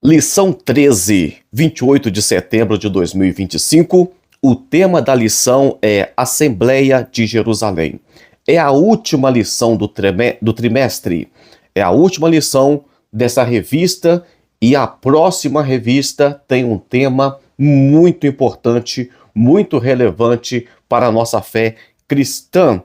Lição 13, 28 de setembro de 2025. O tema da lição é Assembleia de Jerusalém. É a última lição do trimestre. É a última lição dessa revista e a próxima revista tem um tema muito importante, muito relevante para a nossa fé cristã.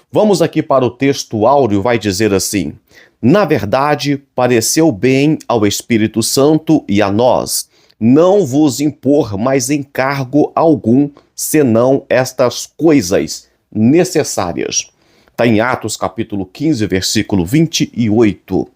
Vamos aqui para o texto áureo, vai dizer assim: na verdade, pareceu bem ao Espírito Santo e a nós, não vos impor mais encargo algum, senão estas coisas necessárias. Está em Atos capítulo 15, versículo 28.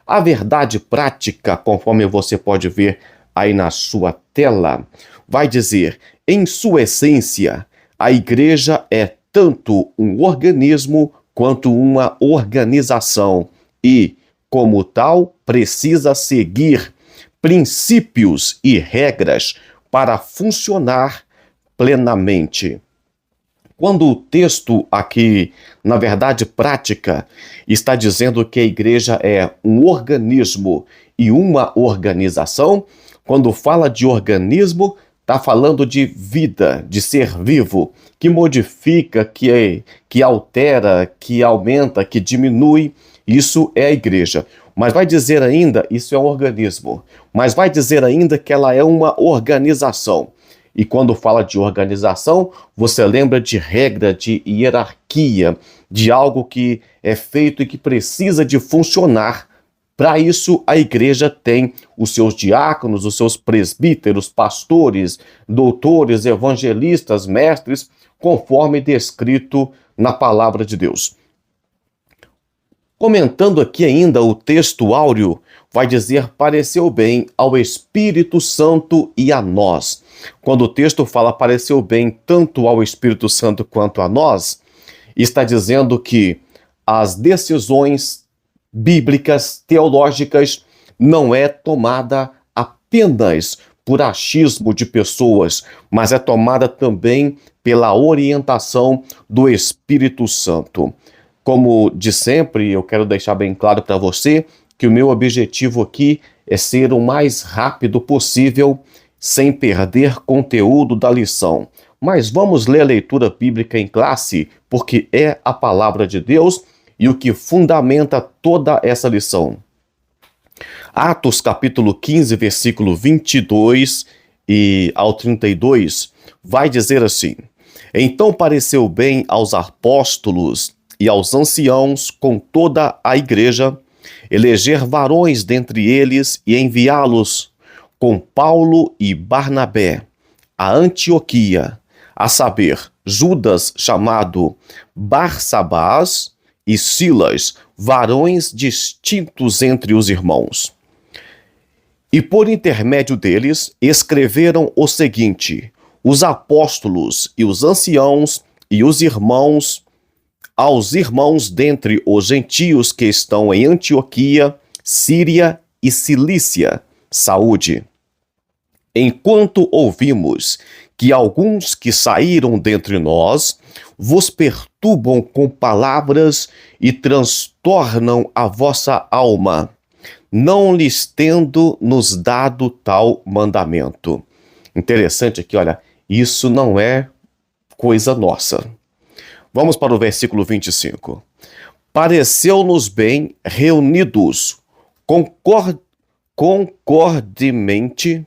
A verdade prática, conforme você pode ver aí na sua tela, vai dizer: em sua essência, a igreja é tanto um organismo quanto uma organização e, como tal, precisa seguir princípios e regras para funcionar plenamente. Quando o texto aqui, na verdade prática, está dizendo que a igreja é um organismo e uma organização, quando fala de organismo, está falando de vida, de ser vivo, que modifica, que altera, que aumenta, que diminui. Isso é a igreja. Mas vai dizer ainda, isso é um organismo, mas vai dizer ainda que ela é uma organização. E quando fala de organização, você lembra de regra, de hierarquia, de algo que é feito e que precisa de funcionar. Para isso, a igreja tem os seus diáconos, os seus presbíteros, pastores, doutores, evangelistas, mestres, conforme descrito na palavra de Deus. Comentando aqui ainda o texto áureo, vai dizer: pareceu bem ao Espírito Santo e a nós. Quando o texto fala pareceu bem tanto ao Espírito Santo quanto a nós, está dizendo que as decisões bíblicas, teológicas, não é tomada apenas por achismo de pessoas, mas é tomada também pela orientação do Espírito Santo. Como de sempre, eu quero deixar bem claro para você que o meu objetivo aqui é ser o mais rápido possível, sem perder conteúdo da lição. Mas vamos ler a leitura bíblica em classe, porque é a palavra de Deus e o que fundamenta toda essa lição. Atos capítulo 15, versículo 22 e ao 32, vai dizer assim: então pareceu bem aos apóstolos e aos anciãos com toda a igreja, eleger varões dentre eles e enviá-los com Paulo e Barnabé a Antioquia, a saber, Judas chamado Barsabás e Silas, varões distintos entre os irmãos. E por intermédio deles escreveram o seguinte: os apóstolos e os anciãos e os irmãos, aos irmãos dentre os gentios que estão em Antioquia, Síria e Cilícia, saúde. Enquanto ouvimos que alguns que saíram dentre nós vos perturbam com palavras e transtornam a vossa alma, não lhes tendo nos dado tal mandamento. Interessante aqui, olha, isso não é coisa nossa. Vamos para o versículo 25. Pareceu-nos bem reunidos, concordemente,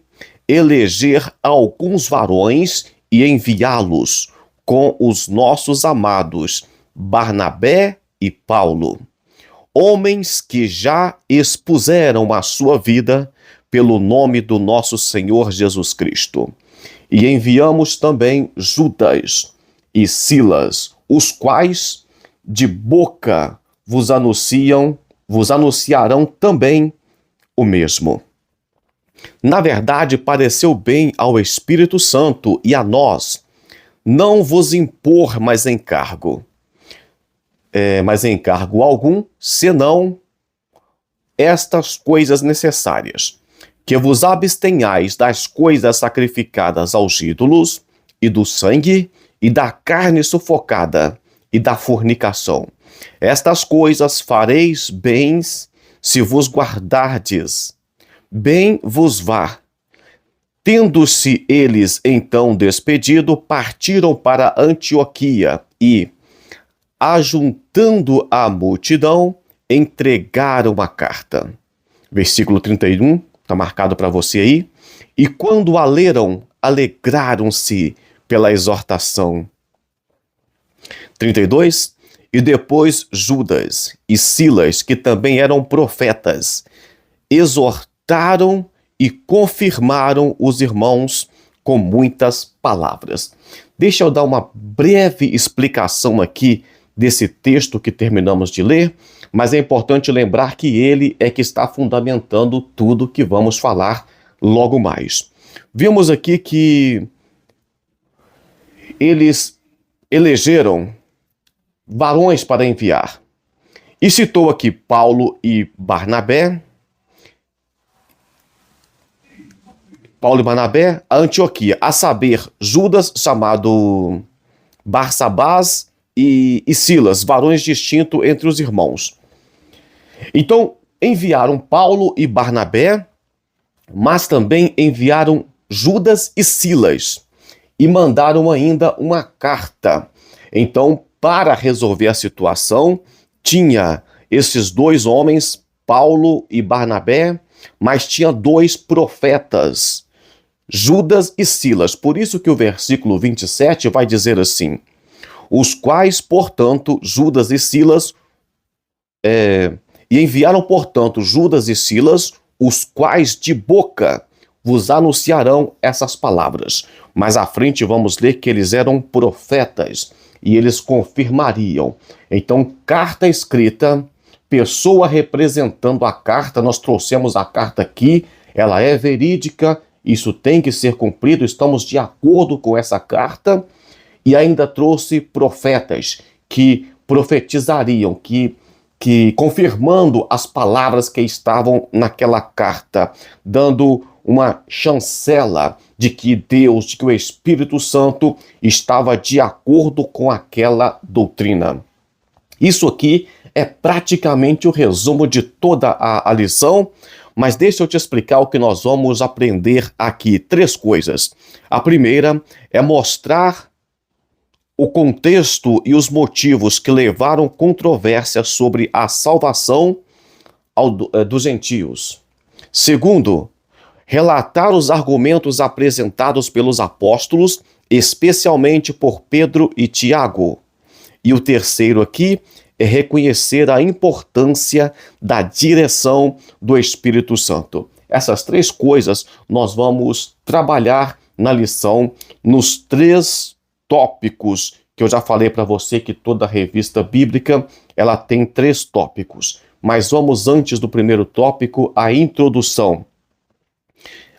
eleger alguns varões e enviá-los com os nossos amados Barnabé e Paulo, homens que já expuseram a sua vida pelo nome do nosso Senhor Jesus Cristo. E enviamos também Judas e Silas, os quais de boca vos anunciarão também o mesmo. Na verdade, pareceu bem ao Espírito Santo e a nós não vos impor mais encargo algum, senão estas coisas necessárias, que vos abstenhais das coisas sacrificadas aos ídolos, e do sangue, e da carne sufocada, e da fornicação. Estas coisas fareis bem se vos guardardes. bem vos vá. Tendo-se eles então despedido, partiram para Antioquia e, ajuntando a multidão, entregaram a carta. Versículo 31, está marcado para você aí. E quando a leram, alegraram-se pela exortação. 32. E depois Judas e Silas, que também eram profetas, exortaram e confirmaram os irmãos com muitas palavras. Deixa eu dar uma breve explicação aqui desse texto que terminamos de ler, mas é importante lembrar que ele é que está fundamentando tudo que vamos falar logo mais. Vimos aqui que eles elegeram varões para enviar. E citou aqui Paulo e Barnabé, a Antioquia, a saber, Judas, chamado Barsabás, e Silas, varões distintos entre os irmãos. Então, enviaram Paulo e Barnabé, mas também enviaram Judas e Silas, e mandaram ainda uma carta. Então, para resolver a situação, tinha esses dois homens, Paulo e Barnabé, mas tinha dois profetas, Judas e Silas. Por isso que o versículo 27 vai dizer assim: os quais, portanto, Judas e Silas, e enviaram, portanto, Judas e Silas, os quais de boca vos anunciarão essas palavras. Mais à frente vamos ler que eles eram profetas e eles confirmariam. Então, carta escrita, pessoa representando a carta, nós trouxemos a carta aqui, ela é verídica, isso tem que ser cumprido, estamos de acordo com essa carta, e ainda trouxe profetas que profetizariam, que confirmando as palavras que estavam naquela carta, dando uma chancela de que Deus, de que o Espírito Santo estava de acordo com aquela doutrina. Isso aqui é praticamente o resumo de toda a lição, mas deixa eu te explicar o que nós vamos aprender aqui. 3 coisas. A primeira é mostrar o contexto e os motivos que levaram controvérsia sobre a salvação dos gentios. Segundo, relatar os argumentos apresentados pelos apóstolos, especialmente por Pedro e Tiago. E o terceiro aqui é reconhecer a importância da direção do Espírito Santo. Essas 3 coisas nós vamos trabalhar na lição, nos 3 tópicos que eu já falei para você que toda revista bíblica ela tem 3 tópicos. Mas vamos antes do primeiro tópico, a introdução.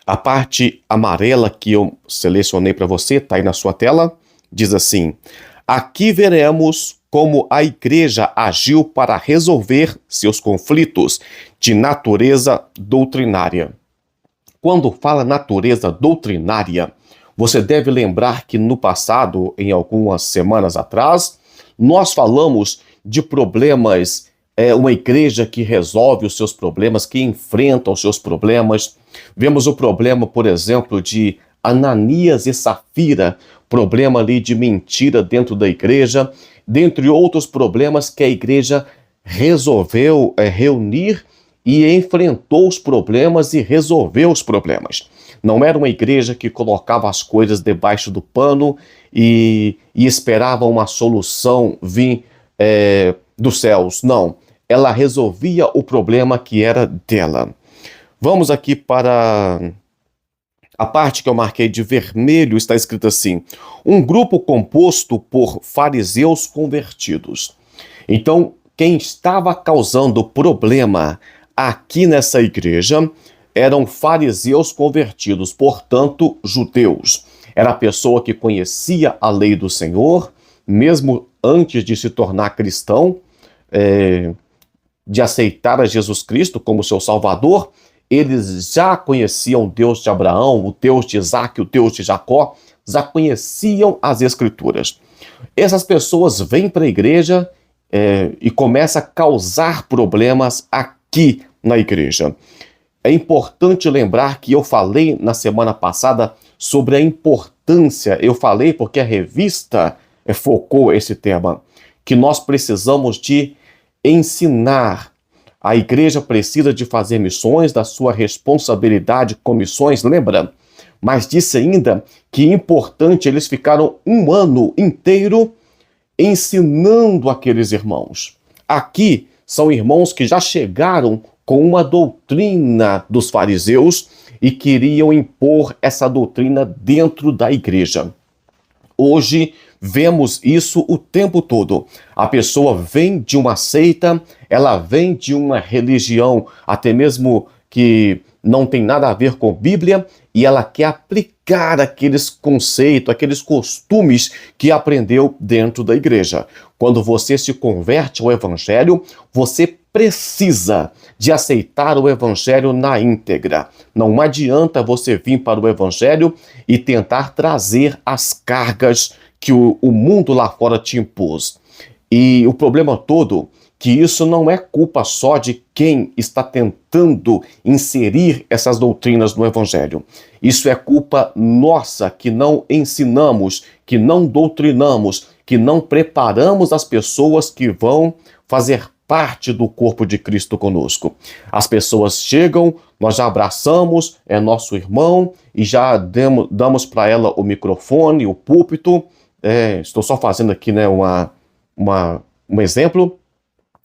A parte amarela que eu selecionei para você, está aí na sua tela, diz assim: aqui veremos como a igreja agiu para resolver seus conflitos de natureza doutrinária. Quando fala natureza doutrinária, você deve lembrar que no passado, em algumas semanas atrás, nós falamos de problemas, uma igreja que resolve os seus problemas, que enfrenta os seus problemas. Vemos o problema, por exemplo, de Ananias e Safira, problema ali de mentira dentro da igreja, dentre outros problemas que a igreja resolveu reunir e enfrentou os problemas e resolveu os problemas. Não era uma igreja que colocava as coisas debaixo do pano e esperava uma solução vir dos céus. Não, ela resolvia o problema que era dela. Vamos aqui para a parte que eu marquei de vermelho, está escrito assim: um grupo composto por fariseus convertidos. Então, quem estava causando problema aqui nessa igreja eram fariseus convertidos, portanto, judeus. Era a pessoa que conhecia a lei do Senhor, mesmo antes de se tornar cristão, de aceitar a Jesus Cristo como seu Salvador. Eles já conheciam o Deus de Abraão, o Deus de Isaac, o Deus de Jacó, já conheciam as Escrituras. Essas pessoas vêm para a igreja e começam a causar problemas aqui na igreja. É importante lembrar que eu falei na semana passada sobre a importância, eu falei porque a revista focou esse tema, que nós precisamos de ensinar. A igreja precisa de fazer missões, da sua responsabilidade com missões, lembra? Mas disse ainda que é importante, eles ficaram um ano inteiro ensinando aqueles irmãos. Aqui são irmãos que já chegaram com uma doutrina dos fariseus e queriam impor essa doutrina dentro da igreja. Hoje vemos isso o tempo todo. A pessoa vem de uma seita, ela vem de uma religião, até mesmo que não tem nada a ver com Bíblia, e ela quer aplicar aqueles conceitos, aqueles costumes que aprendeu dentro da igreja. Quando você se converte ao Evangelho, você precisa de aceitar o Evangelho na íntegra. Não adianta você vir para o Evangelho e tentar trazer as cargas que o mundo lá fora te impôs. E o problema todo que isso não é culpa só de quem está tentando inserir essas doutrinas no Evangelho. Isso é culpa nossa, que não ensinamos, que não doutrinamos, que não preparamos as pessoas que vão fazer parte do corpo de Cristo conosco. As pessoas chegam, nós já abraçamos, é nosso irmão, e já damos para ela o microfone, o púlpito. Estou só fazendo aqui, né, um exemplo.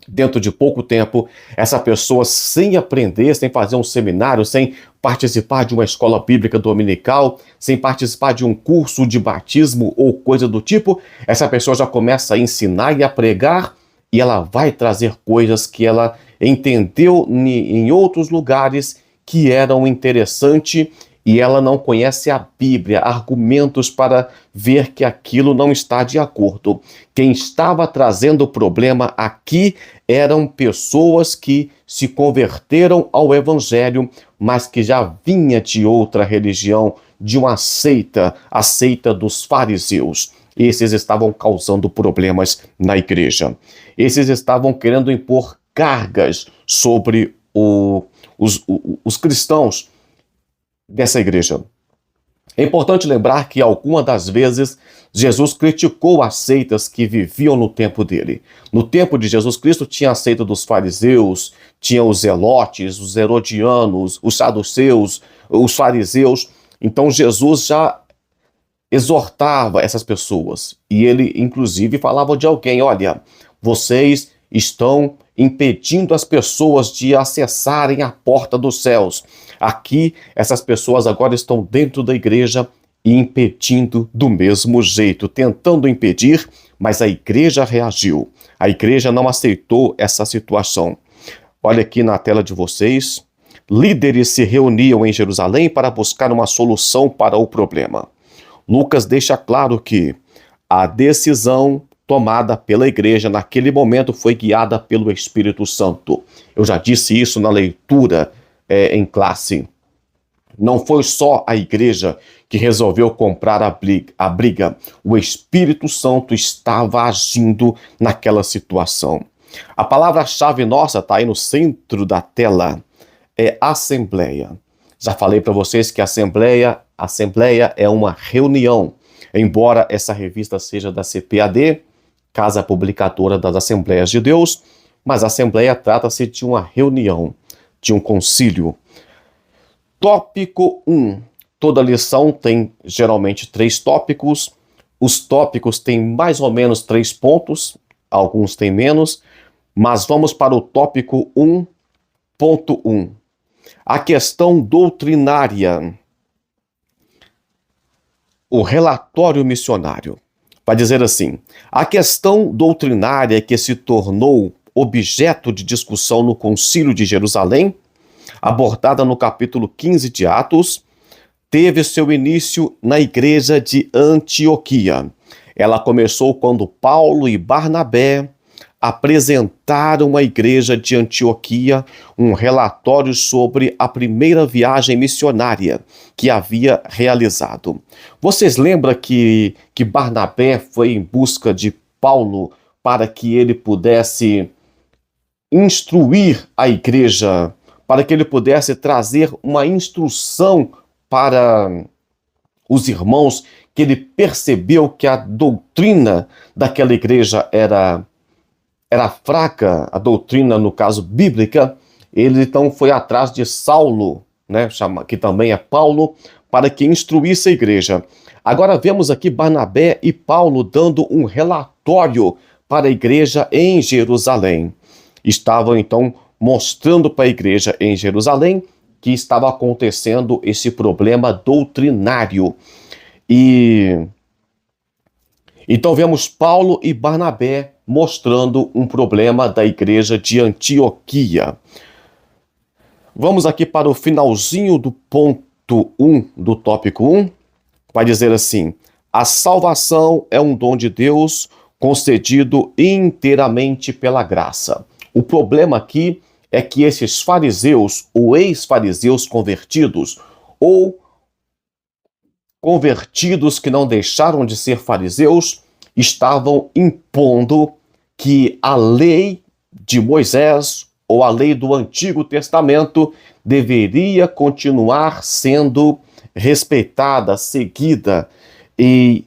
Dentro de pouco tempo, essa pessoa, sem aprender, sem fazer um seminário, sem participar de uma escola bíblica dominical, sem participar de um curso de batismo ou coisa do tipo, essa pessoa já começa a ensinar e a pregar, e ela vai trazer coisas que ela entendeu em outros lugares que eram interessantes, e ela não conhece a Bíblia, argumentos para ver que aquilo não está de acordo. Quem estava trazendo o problema aqui eram pessoas que se converteram ao Evangelho, mas que já vinha de outra religião, de uma seita, a seita dos fariseus. Esses estavam causando problemas na igreja. Esses estavam querendo impor cargas sobre os cristãos dessa igreja. É importante lembrar que algumas das vezes Jesus criticou as seitas que viviam no tempo dele. No tempo de Jesus Cristo tinha a seita dos fariseus, tinha os zelotes, os herodianos, os saduceus, os fariseus. Então Jesus já exortava essas pessoas, e ele inclusive falava de alguém: olha, vocês estão impedindo as pessoas de acessarem a porta dos céus. Aqui, essas pessoas agora estão dentro da igreja e impedindo do mesmo jeito, tentando impedir, mas a igreja reagiu. A igreja não aceitou essa situação. Olha aqui na tela de vocês. Líderes se reuniam em Jerusalém para buscar uma solução para o problema. Lucas deixa claro que a decisão tomada pela igreja naquele momento foi guiada pelo Espírito Santo. Eu já disse isso na leitura em classe. Não foi só a igreja que resolveu comprar a briga. O Espírito Santo estava agindo naquela situação. A palavra-chave nossa está aí no centro da tela, é assembleia. Já falei para vocês que assembleia é uma reunião. Embora essa revista seja da CPAD, Casa Publicadora das Assembleias de Deus, mas a assembleia trata-se de uma reunião, de um concílio. Tópico 1. Toda lição tem geralmente 3 tópicos. Os tópicos têm mais ou menos 3 pontos, alguns têm menos, mas vamos para o tópico 1.1. A questão doutrinária. O relatório missionário. Vai dizer assim: a questão doutrinária que se tornou objeto de discussão no Concílio de Jerusalém, abordada no capítulo 15 de Atos, teve seu início na igreja de Antioquia. Ela começou quando Paulo e Barnabé apresentaram à igreja de Antioquia um relatório sobre a primeira viagem missionária que havia realizado. Vocês lembram que Barnabé foi em busca de Paulo para que ele pudesse instruir a igreja para que ele pudesse trazer uma instrução para os irmãos, que ele percebeu que a doutrina daquela igreja era fraca, a doutrina, no caso, bíblica. Ele então foi atrás de Saulo, né, que também é Paulo, para que instruísse a igreja. Agora vemos aqui Barnabé e Paulo dando um relatório para a igreja em Jerusalém. Estavam então mostrando para a igreja em Jerusalém que estava acontecendo esse problema doutrinário. E então vemos Paulo e Barnabé mostrando um problema da igreja de Antioquia. Vamos aqui para o finalzinho do ponto 1 do tópico 1. Vai dizer assim: a salvação é um dom de Deus concedido inteiramente pela graça. O problema aqui é que esses fariseus, ou ex-fariseus convertidos, ou convertidos que não deixaram de ser fariseus, estavam impondo que a lei de Moisés, ou a lei do Antigo Testamento, deveria continuar sendo respeitada, seguida, e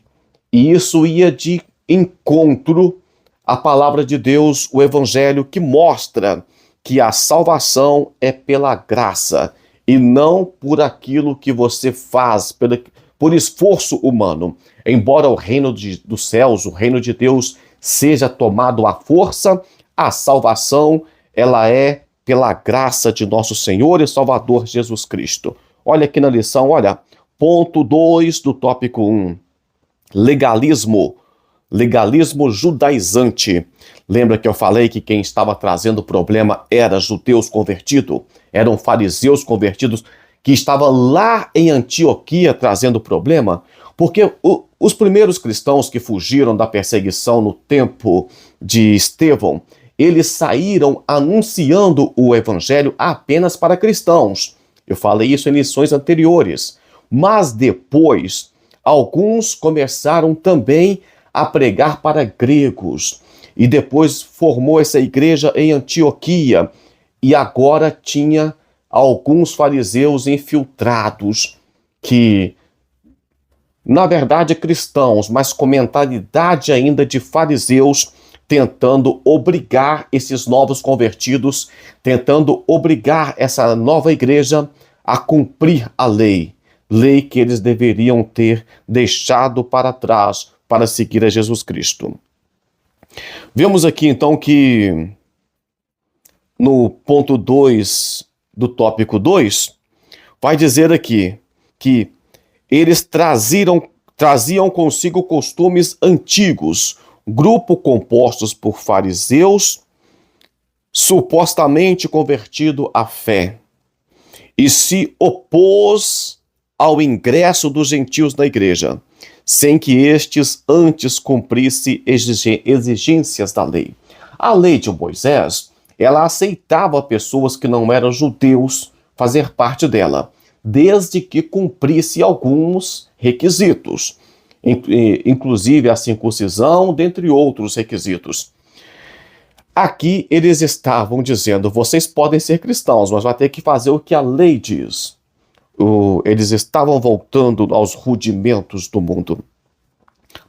isso ia de encontro à palavra de Deus, o Evangelho, que mostra que a salvação é pela graça e não por aquilo que você faz, por esforço humano. Embora o reino dos céus, o reino de Deus, seja tomado à força, a salvação, ela é pela graça de nosso Senhor e Salvador Jesus Cristo. Olha aqui na lição, olha, ponto 2 do tópico 1. Legalismo judaizante. Lembra que eu falei que quem estava trazendo o problema era judeus convertidos? Eram fariseus convertidos que estavam lá em Antioquia trazendo o problema? Porque os primeiros cristãos que fugiram da perseguição no tempo de Estevão, eles saíram anunciando o evangelho apenas para cristãos. Eu falei isso em lições anteriores. Mas depois, alguns começaram também a pregar para gregos. E depois formou essa igreja em Antioquia. E agora tinha alguns fariseus infiltrados, que, na verdade, cristãos, mas com mentalidade ainda de fariseus, tentando obrigar esses novos convertidos, tentando obrigar essa nova igreja a cumprir a lei que eles deveriam ter deixado para trás para seguir a Jesus Cristo. Vemos aqui então que no ponto 2 do tópico 2, vai dizer aqui que eles traziam consigo costumes antigos, grupo compostos por fariseus, supostamente convertido à fé, e se opôs ao ingresso dos gentios na igreja, sem que estes antes cumprissem exigências da lei. A lei de Moisés, ela aceitava pessoas que não eram judeus fazer parte dela, desde que cumprisse alguns requisitos, inclusive a circuncisão, dentre outros requisitos. Aqui eles estavam dizendo: vocês podem ser cristãos, mas vai ter que fazer o que a lei diz. Eles estavam voltando aos rudimentos do mundo.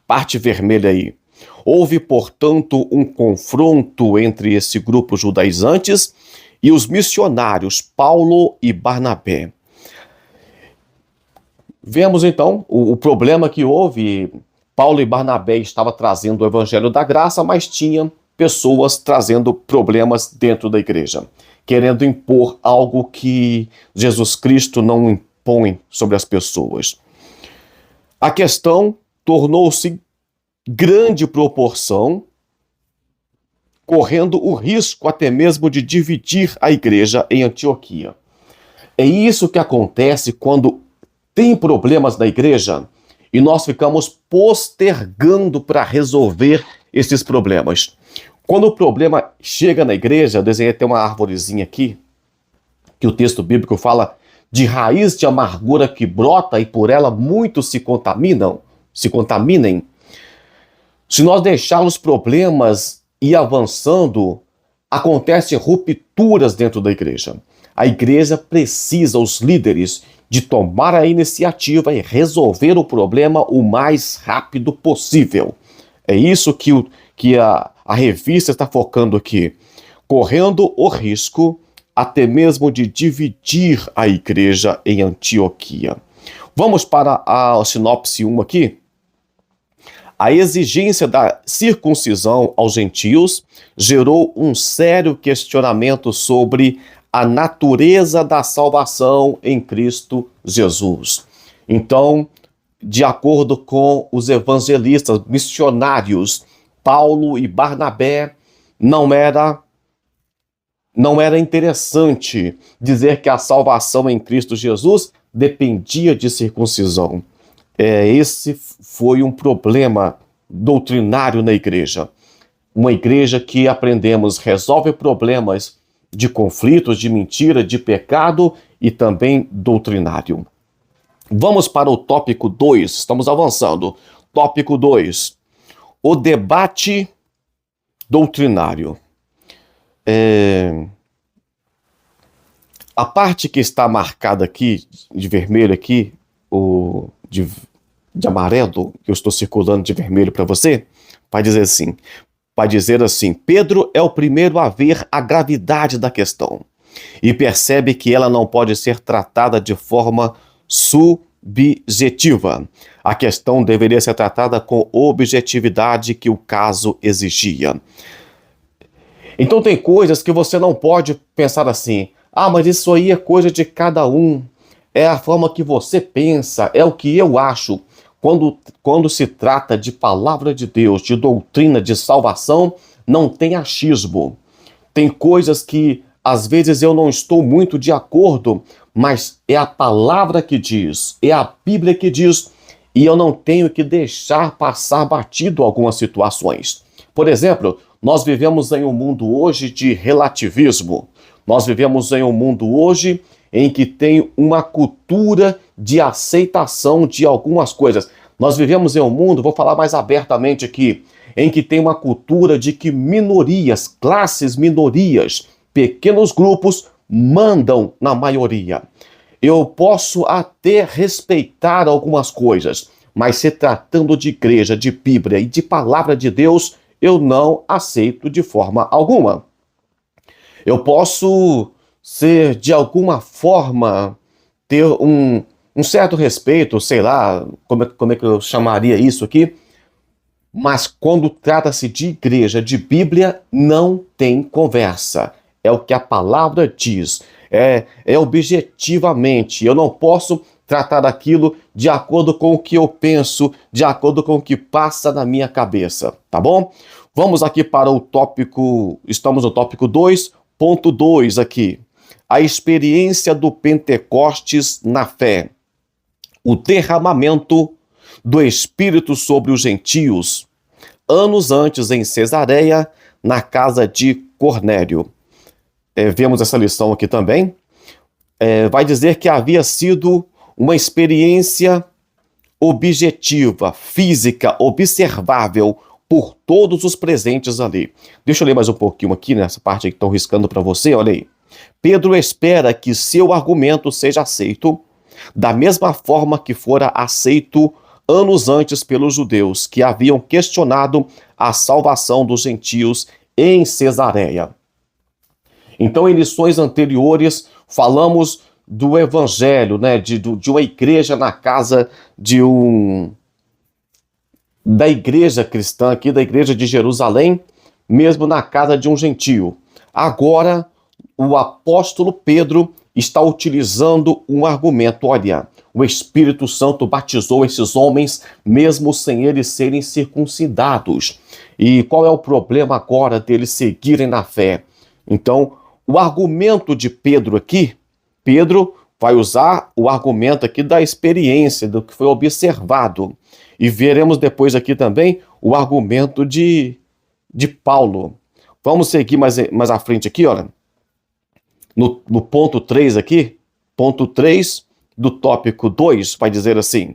Parte vermelha aí. Houve, portanto, um confronto entre esse grupo judaizantes e os missionários Paulo e Barnabé. Vemos então o problema que houve. Paulo e Barnabé estavam trazendo o evangelho da graça, mas tinha pessoas trazendo problemas dentro da igreja, querendo impor algo que Jesus Cristo não impõe sobre as pessoas. A questão tornou-se grande proporção, correndo o risco até mesmo de dividir a igreja em Antioquia. É isso que acontece quando tem problemas na igreja e nós ficamos postergando para resolver esses problemas. Quando o problema chega na igreja, eu desenhei até uma arvorezinha aqui, que o texto bíblico fala de raiz de amargura que brota e por ela muitos se contaminem. Se nós deixarmos problemas ir avançando, acontecem rupturas dentro da igreja. A igreja precisa, os líderes, de tomar a iniciativa e resolver o problema o mais rápido possível. É isso que a revista está focando aqui, correndo o risco até mesmo de dividir a igreja em Antioquia. Vamos para a sinopse 1 aqui. A exigência da circuncisão aos gentios gerou um sério questionamento sobre a natureza da salvação em Cristo Jesus. Então, de acordo com os evangelistas, missionários, Paulo e Barnabé, não era interessante dizer que a salvação em Cristo Jesus dependia de circuncisão. Esse foi um problema doutrinário na igreja. Uma igreja que, aprendemos, resolve problemas de conflitos, de mentira, de pecado e também doutrinário. Vamos para o tópico 2, estamos avançando. Tópico 2, o debate doutrinário. A parte que está marcada aqui, de vermelho aqui, de amarelo, que eu estou circulando de vermelho para você, vai dizer assim, Pedro é o primeiro a ver a gravidade da questão e percebe que ela não pode ser tratada de forma subjetiva. A questão deveria ser tratada com objetividade que o caso exigia. Então tem coisas que você não pode pensar assim, mas isso aí é coisa de cada um, é a forma que você pensa, é o que eu acho. Quando se trata de palavra de Deus, de doutrina, de salvação, não tem achismo. Tem coisas que às vezes eu não estou muito de acordo, mas é a palavra que diz, é a Bíblia que diz, e eu não tenho que deixar passar batido algumas situações. Por exemplo, nós vivemos em um mundo hoje de relativismo. Nós vivemos em um mundo hoje em que tem uma cultura de aceitação de algumas coisas. Nós vivemos em um mundo, vou falar mais abertamente aqui, em que tem uma cultura de que minorias, classes minorias, pequenos grupos mandam na maioria. Eu posso até respeitar algumas coisas, mas se tratando de igreja, de Bíblia e de palavra de Deus, eu não aceito de forma alguma. Eu posso ser, de alguma forma, ter um certo respeito, sei lá, como é que eu chamaria isso aqui, mas quando trata-se de igreja, de Bíblia, não tem conversa. É o que a palavra diz, é objetivamente. Eu não posso tratar aquilo de acordo com o que eu penso, de acordo com o que passa na minha cabeça, tá bom? Vamos aqui para o tópico, estamos no tópico 2.2 aqui. A experiência do Pentecostes na fé. O derramamento do Espírito sobre os gentios, anos antes em Cesareia, na casa de Cornélio. Vemos essa lição aqui também. Vai dizer que havia sido uma experiência objetiva, física, observável por todos os presentes ali. Deixa eu ler mais um pouquinho aqui nessa parte que estão riscando para você, olha aí. Pedro espera que seu argumento seja aceito da mesma forma que fora aceito anos antes pelos judeus, que haviam questionado a salvação dos gentios em Cesareia. Então, em lições anteriores, falamos do evangelho, né, de uma igreja na casa da igreja cristã aqui, da igreja de Jerusalém, mesmo na casa de um gentio. Agora, o apóstolo Pedro está utilizando um argumento. Olha, o Espírito Santo batizou esses homens mesmo sem eles serem circuncidados. E qual é o problema agora deles seguirem na fé? Então, o argumento de Pedro aqui, Pedro vai usar o argumento aqui da experiência, do que foi observado. E veremos depois aqui também o argumento de Paulo. Vamos seguir mais à frente aqui, olha. No ponto 3 aqui, ponto 3 do tópico 2, vai dizer assim: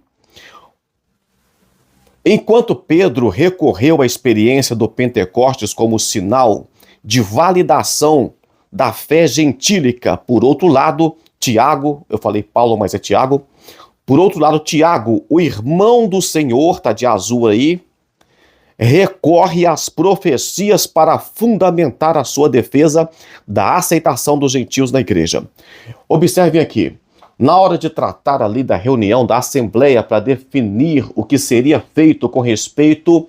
enquanto Pedro recorreu à experiência do Pentecostes como sinal de validação da fé gentílica. Por outro lado, Tiago, eu falei Paulo, mas é Tiago. Por outro lado, Tiago, o irmão do Senhor, tá de azul aí, recorre às profecias para fundamentar a sua defesa da aceitação dos gentios na igreja. Observem aqui, na hora de tratar ali da reunião da Assembleia para definir o que seria feito com respeito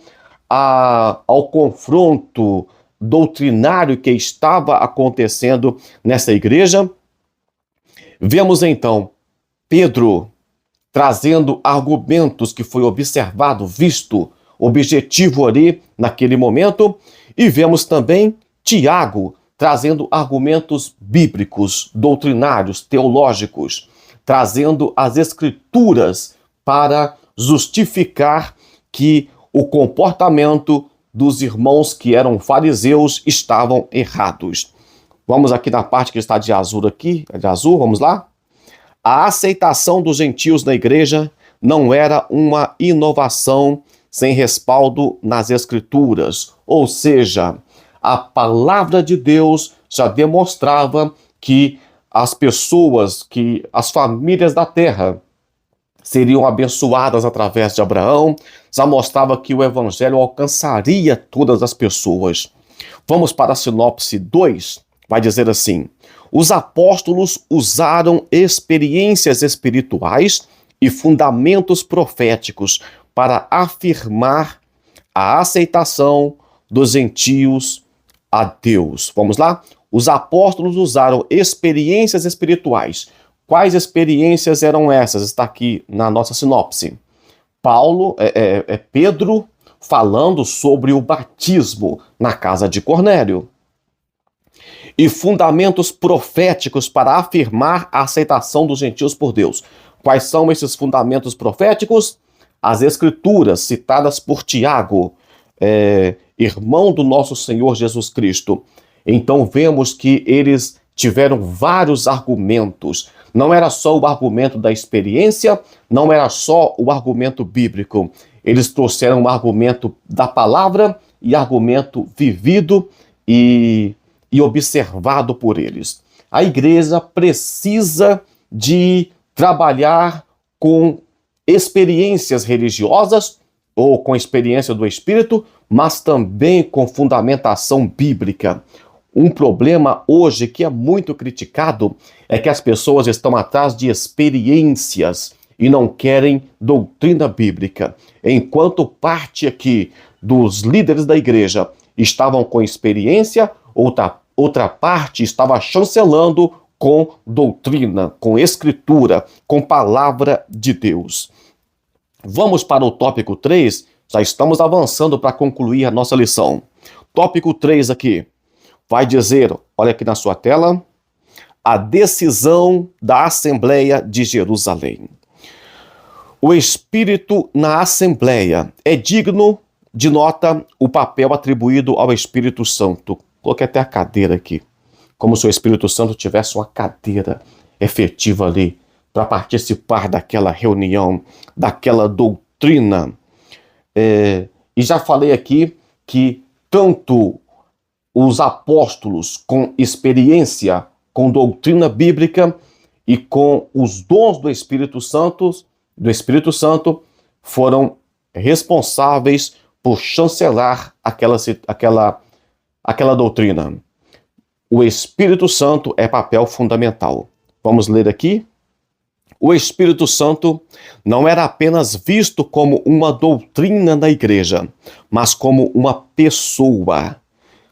ao confronto doutrinário que estava acontecendo nessa igreja, vemos então Pedro trazendo argumentos que foi observado, visto, objetivo ali naquele momento, e vemos também Tiago trazendo argumentos bíblicos, doutrinários, teológicos, trazendo as escrituras para justificar que o comportamento dos irmãos que eram fariseus estavam errados. Vamos aqui na parte que está de azul aqui, de azul, vamos lá? A aceitação dos gentios na igreja não era uma inovação sem respaldo nas escrituras, ou seja, a palavra de Deus já demonstrava que as pessoas, que as famílias da terra seriam abençoadas através de Abraão, já mostrava que o evangelho alcançaria todas as pessoas. Vamos para a sinopse 2, vai dizer assim: os apóstolos usaram experiências espirituais e fundamentos proféticos para afirmar a aceitação dos gentios a Deus. Vamos lá? Os apóstolos usaram experiências espirituais. Quais experiências eram essas? Está aqui na nossa sinopse. Pedro falando sobre o batismo na casa de Cornélio. E fundamentos proféticos para afirmar a aceitação dos gentios por Deus. Quais são esses fundamentos proféticos? As escrituras citadas por Tiago, irmão do nosso Senhor Jesus Cristo. Então vemos que eles tiveram vários argumentos. Não era só o argumento da experiência, não era só o argumento bíblico. Eles trouxeram um argumento da palavra e argumento vivido e observado por eles. A igreja precisa de trabalhar com experiências religiosas ou com experiência do Espírito, mas também com fundamentação bíblica. Um problema hoje que é muito criticado é que as pessoas estão atrás de experiências e não querem doutrina bíblica. Enquanto parte aqui dos líderes da igreja estavam com experiência, outra parte estava chancelando com doutrina, com escritura, com palavra de Deus. Vamos para o tópico 3, já estamos avançando para concluir a nossa lição. Tópico 3 aqui, vai dizer, olha aqui na sua tela, a decisão da Assembleia de Jerusalém. O Espírito na Assembleia é digno de nota o papel atribuído ao Espírito Santo. Coloquei até a cadeira aqui, como se o Espírito Santo tivesse uma cadeira efetiva ali para participar daquela reunião, daquela doutrina. E já falei aqui que tanto os apóstolos com experiência, com doutrina bíblica e com os dons do Espírito Santo foram responsáveis por chancelar aquela doutrina. O Espírito Santo é papel fundamental. Vamos ler aqui. O Espírito Santo não era apenas visto como uma doutrina da igreja, mas como uma pessoa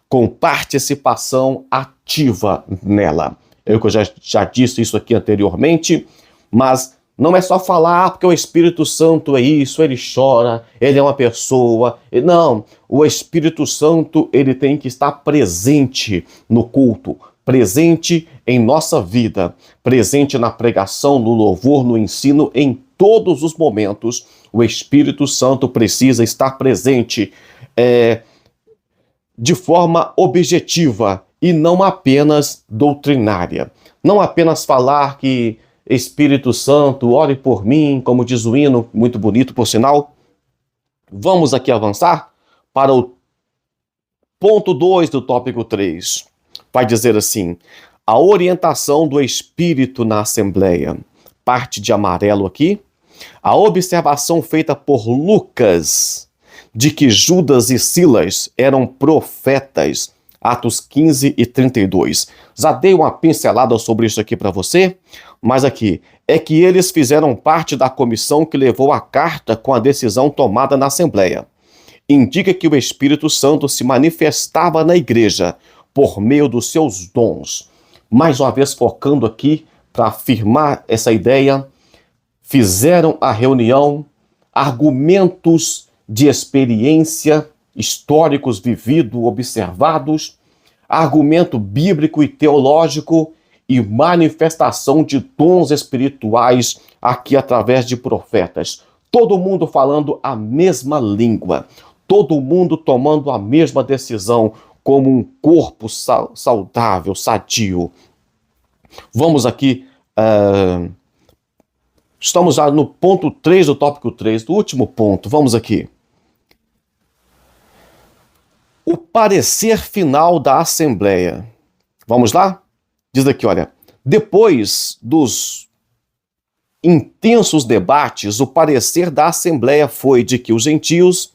com participação ativa nela. Eu já disse isso aqui anteriormente, mas não é só falar porque o Espírito Santo é isso, ele chora, ele é uma pessoa. Não, o Espírito Santo ele tem que estar presente no culto, presente em nossa vida, presente na pregação, no louvor, no ensino, em todos os momentos. O Espírito Santo precisa estar presente de forma objetiva e não apenas doutrinária. Não apenas falar que Espírito Santo, ore por mim, como diz o hino, muito bonito por sinal. Vamos aqui avançar para o ponto 2 do tópico 3. vai dizer assim: a orientação do Espírito na Assembleia, parte de amarelo aqui, a observação feita por Lucas de que Judas e Silas eram profetas, Atos 15 e 32. Já dei uma pincelada sobre isso aqui para você, mas aqui é que eles fizeram parte da comissão que levou a carta com a decisão tomada na Assembleia. Indica que o Espírito Santo se manifestava na igreja por meio dos seus dons. Mais uma vez focando aqui para afirmar essa ideia, fizeram a reunião, argumentos de experiência, históricos vividos, observados, argumento bíblico e teológico e manifestação de dons espirituais aqui através de profetas. Todo mundo falando a mesma língua, todo mundo tomando a mesma decisão como um corpo saudável, sadio. Vamos aqui, estamos já no ponto 3 do tópico 3, do último ponto, vamos aqui. O parecer final da Assembleia. Vamos lá? Diz aqui, olha, depois dos intensos debates, o parecer da Assembleia foi de que os gentios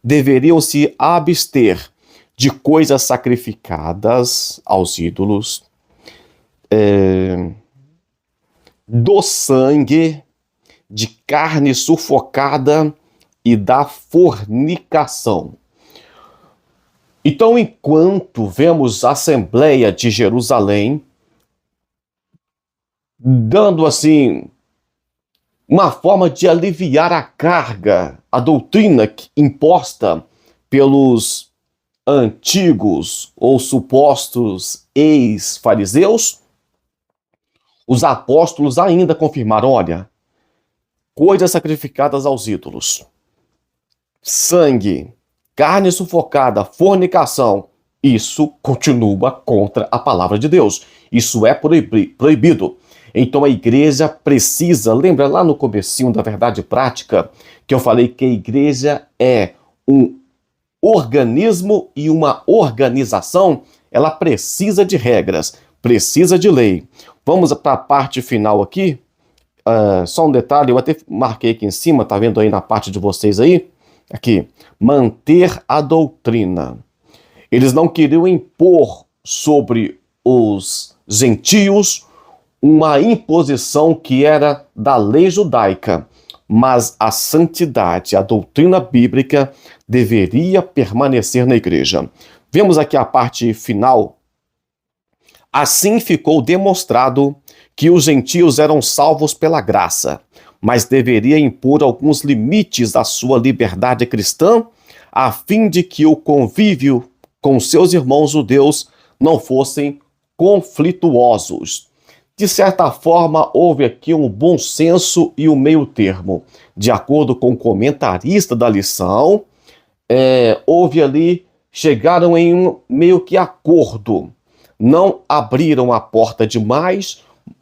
deveriam se abster de coisas sacrificadas aos ídolos, do sangue, de carne sufocada e da fornicação. Então, enquanto vemos a Assembleia de Jerusalém dando assim uma forma de aliviar a carga, a doutrina imposta pelos antigos ou supostos ex-fariseus, os apóstolos ainda confirmaram, olha, coisas sacrificadas aos ídolos, sangue, carne sufocada, fornicação, isso continua contra a palavra de Deus. Isso é proibido. Então a igreja precisa, lembra lá no comecinho da verdade prática, que eu falei que a igreja é um organismo e uma organização, ela precisa de regras, precisa de lei. Vamos para a parte final aqui. Só um detalhe, eu até marquei aqui em cima, tá vendo aí na parte de vocês aí? Aqui, manter a doutrina. Eles não queriam impor sobre os gentios uma imposição que era da lei judaica, mas a santidade, a doutrina bíblica deveria permanecer na igreja. Vemos aqui a parte final. Assim ficou demonstrado que os gentios eram salvos pela graça, mas deveria impor alguns limites à sua liberdade cristã, a fim de que o convívio com seus irmãos judeus não fossem conflituosos. De certa forma, houve aqui um bom senso e um meio termo. De acordo com o comentarista da lição, houve ali, chegaram em um meio que acordo. Não abriram a porta demais,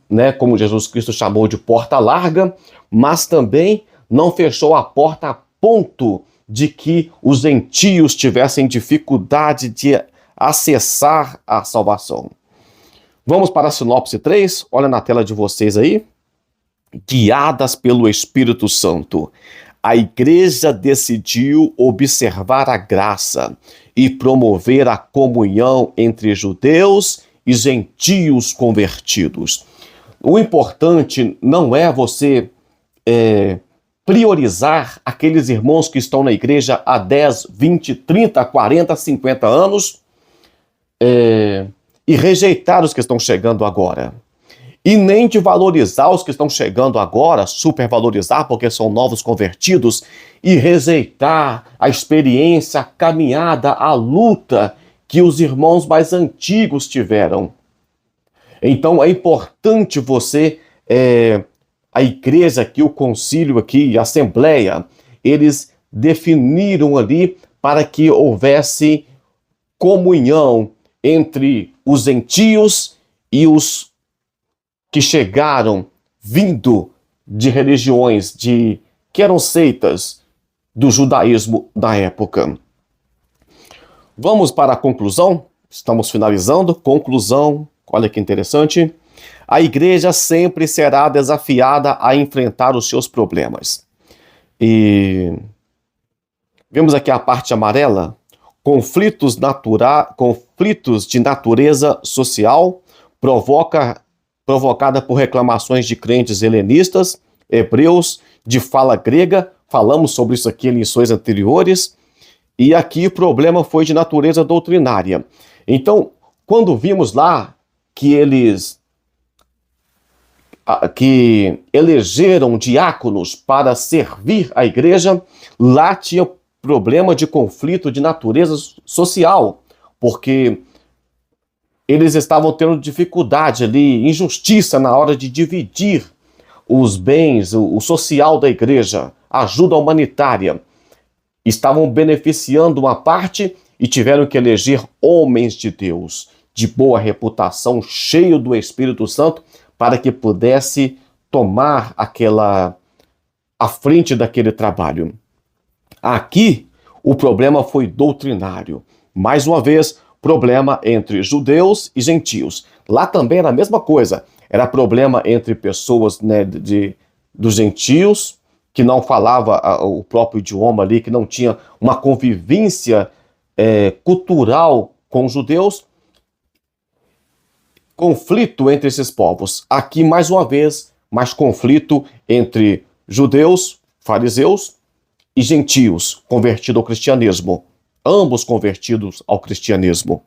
né, como Jesus Cristo chamou de porta larga, mas também não fechou a porta a ponto de que os gentios tivessem dificuldade de acessar a salvação. Vamos para a sinopse 3, olha na tela de vocês aí. Guiadas pelo Espírito Santo, a igreja decidiu observar a graça e promover a comunhão entre judeus e gentios convertidos. O importante não é você priorizar aqueles irmãos que estão na igreja há 10, 20, 30, 40, 50 anos e rejeitar os que estão chegando agora. E nem de valorizar os que estão chegando agora, supervalorizar porque são novos convertidos, e rejeitar a experiência, a caminhada, a luta que os irmãos mais antigos tiveram. Então é importante você, a igreja aqui, o concílio aqui, a assembleia, eles definiram ali para que houvesse comunhão entre os gentios e os que chegaram vindo de religiões que eram seitas do judaísmo da época. Vamos para a conclusão? estamos finalizando. Conclusão, olha que interessante. A igreja sempre será desafiada a enfrentar os seus problemas. E vemos aqui a parte amarela, conflitos de natureza social, provocada por reclamações de crentes helenistas, hebreus, de fala grega. Falamos sobre isso aqui em lições anteriores. E aqui o problema foi de natureza doutrinária. Então, quando vimos lá que eles elegeram diáconos para servir a igreja, lá tinha problema de conflito de natureza social, porque eles estavam tendo dificuldade ali, injustiça na hora de dividir os bens, o social da igreja, ajuda humanitária. Estavam beneficiando uma parte e tiveram que eleger homens de Deus, de boa reputação, cheio do Espírito Santo, para que pudesse tomar a frente daquele trabalho. Aqui, o problema foi doutrinário. Mais uma vez, problema entre judeus e gentios. Lá também era a mesma coisa. Era problema entre pessoas, né, dos gentios, que não falava o próprio idioma ali, que não tinha uma convivência cultural com os judeus. Conflito entre esses povos. Aqui, mais uma vez, mais conflito entre judeus, fariseus e gentios, convertidos ao cristianismo. Ambos convertidos ao cristianismo.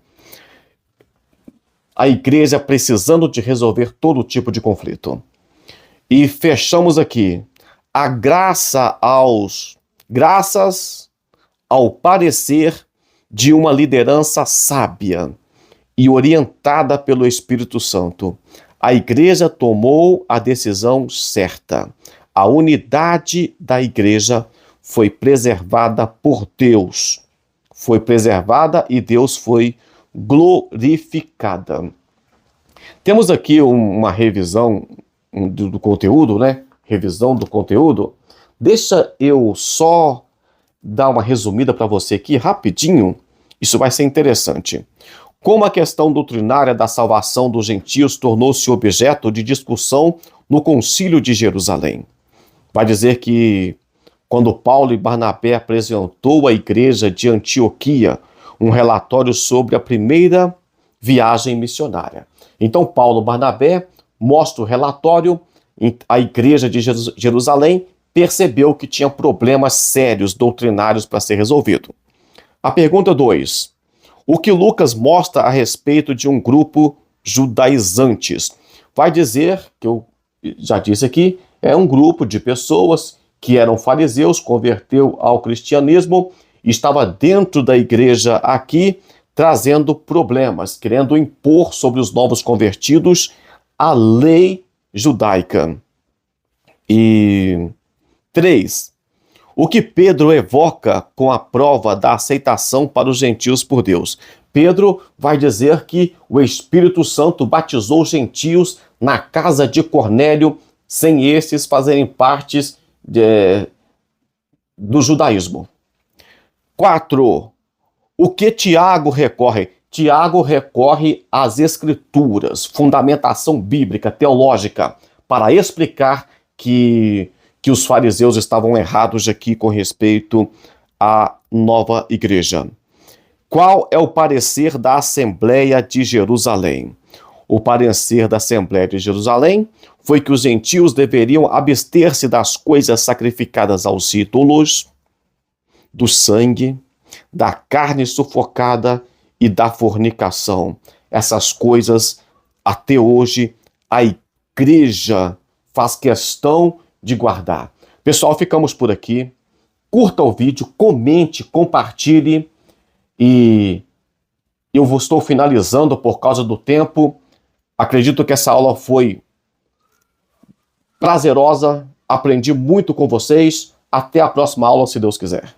A igreja precisando de resolver todo tipo de conflito. E fechamos aqui. Graças ao parecer de uma liderança sábia e orientada pelo Espírito Santo, a igreja tomou a decisão certa. A unidade da igreja foi preservada por Deus. Foi preservada e Deus foi glorificada. Temos aqui uma revisão do conteúdo, né? Revisão do conteúdo. Deixa eu só dar uma resumida para você aqui rapidinho. Isso vai ser interessante. Como a questão doutrinária da salvação dos gentios tornou-se objeto de discussão no Concílio de Jerusalém. Vai dizer que quando Paulo e Barnabé apresentou à igreja de Antioquia um relatório sobre a primeira viagem missionária. Então Paulo e Barnabé mostram o relatório, a igreja de Jerusalém percebeu que tinha problemas sérios doutrinários para ser resolvido. A pergunta 2. O que Lucas mostra a respeito de um grupo judaizantes? Vai dizer, que eu já disse aqui, é um grupo de pessoas que eram fariseus, converteu ao cristianismo, estava dentro da igreja aqui, trazendo problemas, querendo impor sobre os novos convertidos a lei judaica. E 3. O que Pedro evoca com a prova da aceitação para os gentios por Deus? Pedro vai dizer que o Espírito Santo batizou os gentios na casa de Cornélio, sem esses fazerem parte do judaísmo. 4. O que Tiago recorre? Tiago recorre às escrituras, fundamentação bíblica, teológica, para explicar que os fariseus estavam errados aqui com respeito à nova igreja. Qual é o parecer da Assembleia de Jerusalém? O parecer da Assembleia de Jerusalém foi que os gentios deveriam abster-se das coisas sacrificadas aos ídolos, do sangue, da carne sufocada e da fornicação. Essas coisas, até hoje, a igreja faz questão de guardar. Pessoal, ficamos por aqui. Curta o vídeo, comente, compartilhe. E eu estou finalizando por causa do tempo. Acredito que essa aula foi prazerosa. Aprendi muito com vocês. Até a próxima aula, se Deus quiser.